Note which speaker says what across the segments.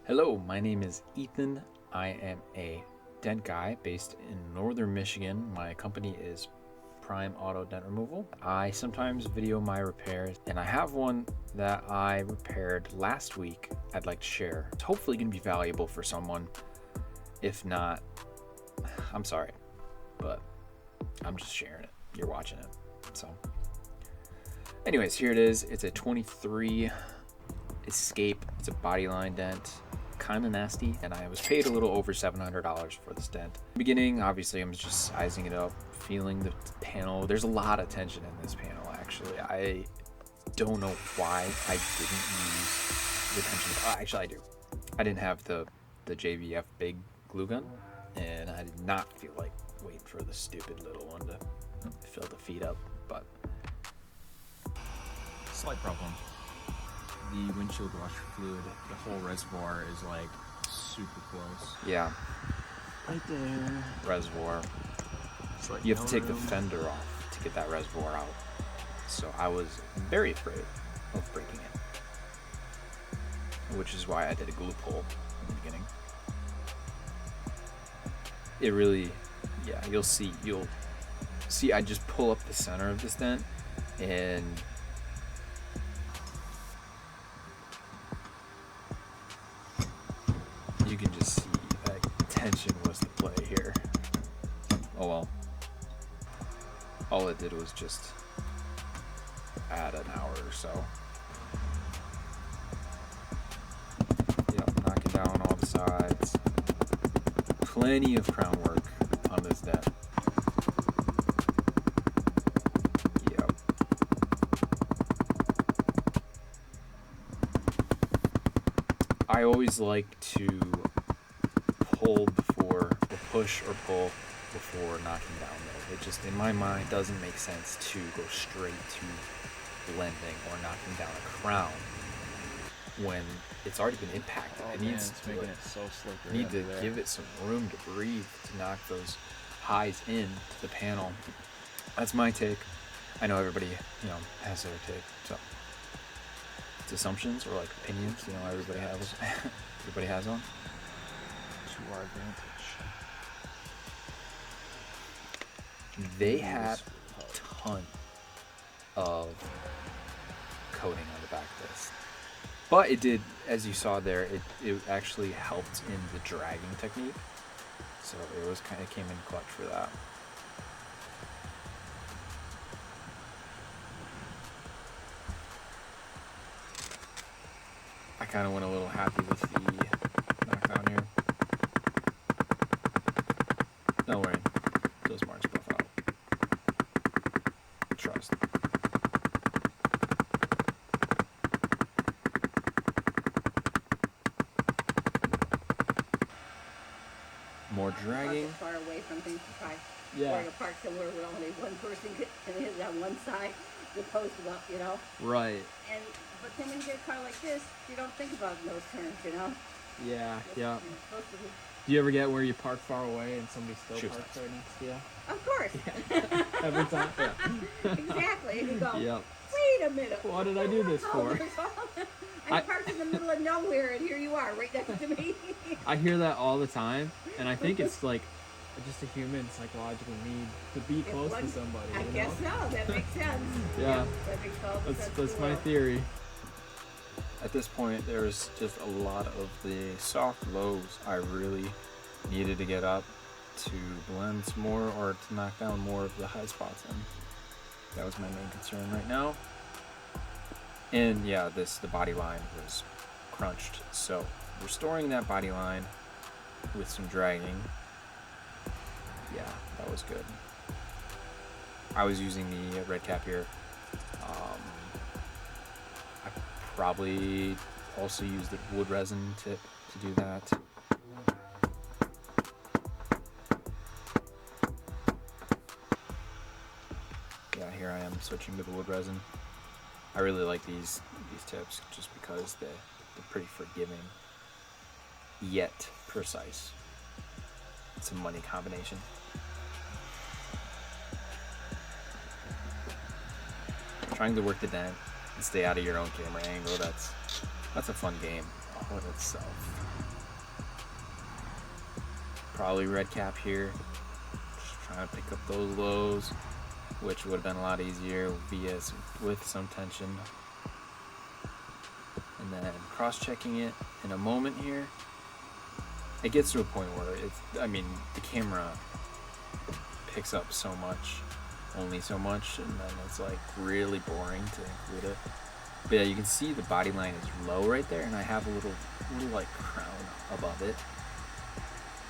Speaker 1: Hello, my name is Ethan. I am a dent guy based in northern Michigan. My company is Prime Auto Dent Removal. I sometimes video my repairs, and I have one that I repaired last week I'd like to share. It's hopefully going to be valuable for someone. If not, I'm sorry, but I'm just sharing it. You're watching it. So anyways, here it is. It's a 23 Escape. It's a body line dent. Kind of nasty, and I was paid a little over $700 for this dent. In the beginning, obviously, I'm just sizing it up, feeling the panel. There's a lot of tension in this panel, actually. I don't know why I didn't use the tension. Actually, I do. I didn't have the JVF big glue gun, and I did not feel like waiting for the stupid little one to fill the feet up, but
Speaker 2: slight problem. The windshield washer fluid, the whole reservoir is like super close.
Speaker 1: yeah,
Speaker 2: Right there.
Speaker 1: reservoir.
Speaker 2: It's like
Speaker 1: You have
Speaker 2: no
Speaker 1: to take the
Speaker 2: room.
Speaker 1: fender off to get that reservoir out. So I was very afraid of breaking it, which is why I did a glue pull in the beginning. It really, yeah, you'll see I just pull up the center of this dent, and you can just see that tension was the play here. Oh well. All it did was just add an hour or so. Yep, knocking down all the sides. Plenty of crown work on this dent. Yep. I always like to pull before, or push or pull before knocking down though. It just, in my mind, doesn't make sense to go straight to blending or knocking down a crown when it's already been impacted.
Speaker 2: Oh,
Speaker 1: It
Speaker 2: man,
Speaker 1: needs
Speaker 2: it's
Speaker 1: to,
Speaker 2: making
Speaker 1: like,
Speaker 2: it so slick.
Speaker 1: need to give it some room to breathe, to knock those highs in to the panel. That's my take. I know everybody, has their take. So it's assumptions or like opinions. Everybody has one.
Speaker 2: to our advantage.
Speaker 1: They had a ton of coating on the back of this, but it did, as you saw there, it actually helped in the dragging technique. So it came in clutch for that. I kind of went a little happy with the knockdown here. Don't worry, those marks buff out. Trust. More dragging.
Speaker 3: Far away from things to try.
Speaker 2: Yeah.
Speaker 3: Going apart somewhere where only one person can hit on one side, the post up,
Speaker 2: Right.
Speaker 3: But then when you get a car like this, you don't think about those turns,
Speaker 2: Yeah.
Speaker 3: It's-
Speaker 2: Yeah.
Speaker 3: You're supposed to be.
Speaker 2: Do you ever get where you park far away and somebody still
Speaker 1: Shoot.
Speaker 2: parks right next to you?
Speaker 3: Of course.
Speaker 2: Every time. Yeah.
Speaker 3: Exactly. And you go,
Speaker 2: Yep.
Speaker 3: wait a minute.
Speaker 2: What did I do this for?
Speaker 3: I'm parked in the middle of nowhere, and here you are, right next to me.
Speaker 2: I hear that all the time, and I think it's like just a human psychological need to be close to somebody.
Speaker 3: I
Speaker 2: you
Speaker 3: guess
Speaker 2: know?
Speaker 3: so. That makes sense.
Speaker 2: Yeah.
Speaker 3: That makes all the sense in
Speaker 2: That's
Speaker 3: the
Speaker 2: my
Speaker 3: world.
Speaker 2: theory.
Speaker 1: At this point, there's just a lot of the soft lows I really needed to get up to blend some more or to knock down more of the high spots in. That was my main concern right now. And yeah, the body line was crunched. So restoring that body line with some dragging, yeah, that was good. I was using the red cap here. I probably also used the wood resin tip to do that. Yeah, here I am switching to the wood resin. I really like these tips just because they're pretty forgiving, yet precise. It's a money combination. Trying to work the dent and stay out of your own camera angle, that's a fun game. all in itself. Probably red cap here. Just trying to pick up those lows, which would have been a lot easier with some tension. And then cross-checking it in a moment here. It gets to a point where the camera picks up so much, only so much, and then it's like really boring to include it. But yeah, you can see the body line is low right there, and I have a little like crown above it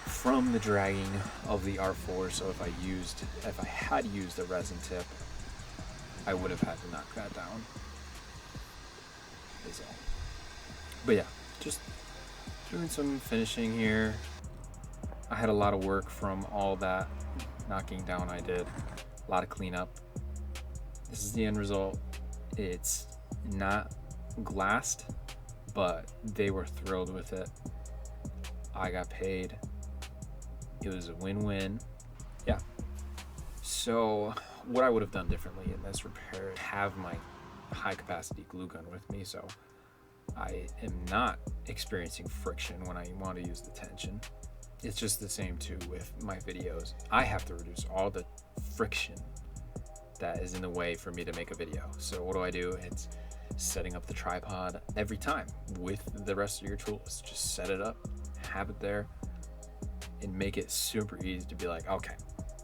Speaker 1: from the dragging of the R4. So if I had used a resin tip, I would have had to knock that down. Is all. But yeah, just doing some finishing here. I had a lot of work from all that knocking down I did. A lot of cleanup. This is the end result. It's not glassed, but they were thrilled with it. I got paid. It was a win-win. Yeah. So what I would have done differently in this repair, have my high capacity glue gun with me, so I am not experiencing friction when I want to use the tension. It's just the same too with my videos. I have to reduce all the friction that is in the way for me to make a video. So what do? It's setting up the tripod every time with the rest of your tools. Just set it up, have it there, and make it super easy to be like, okay,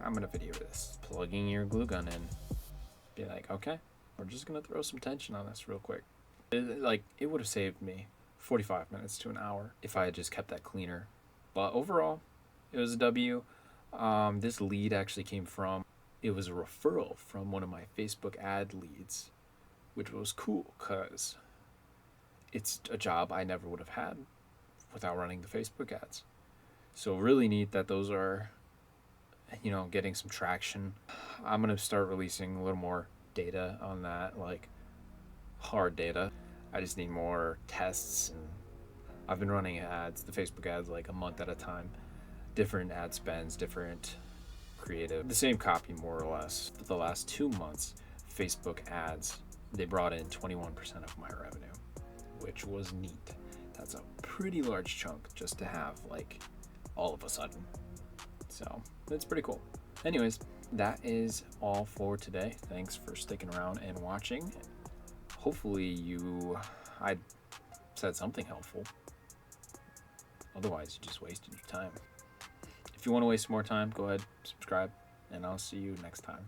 Speaker 1: I'm gonna video this. Plugging your glue gun in, be like, okay, we're just gonna throw some tension on this real quick. It would have saved me 45 minutes to an hour if I had just kept that cleaner. But overall, it was a W. This lead actually came from, it was a referral from one of my Facebook ad leads, which was cool because it's a job I never would have had without running the Facebook ads. So really neat that those are, getting some traction. I'm going to start releasing a little more data on that, like hard data. I just need more tests, and I've been running ads, the Facebook ads, like a month at a time. Different ad spends, different creative, the same copy more or less. For the last 2 months, Facebook ads, they brought in 21% of my revenue, which was neat. That's a pretty large chunk just to have like all of a sudden. So that's pretty cool. Anyways, that is all for today. Thanks for sticking around and watching. Hopefully I said something helpful. Otherwise, you just wasted your time. If you want to waste more time, go ahead, subscribe, and I'll see you next time.